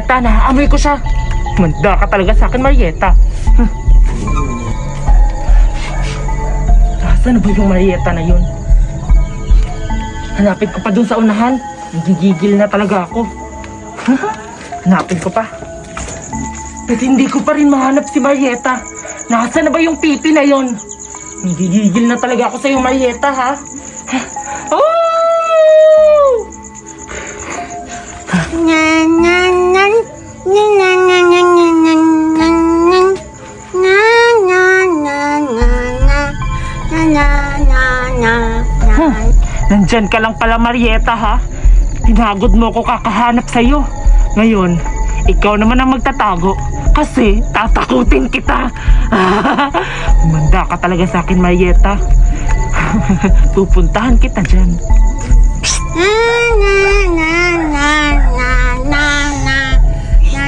Naamoy ko siya. Manda ka talaga sa akin, Marieta. Nasaan na ba yung Marieta na yun? Hanapin ko pa dun sa unahan. Nagigigil na talaga ako. Hanapin ko pa. Pero hindi ko pa rin mahanap si Marieta. Nasaan na ba yung pipi na yun? Nagigigil na talaga ako sa'yo, Marieta, ha? Oh! Nandyan ka lang pala, Marieta, ha? Tinagod mo ko kakahanap sa'yo. Ngayon, ikaw naman ang magtatago. Kasi tatakutin kita. Humanda ka talaga sa akin, Marieta. Pupuntahan kita dyan. Psst!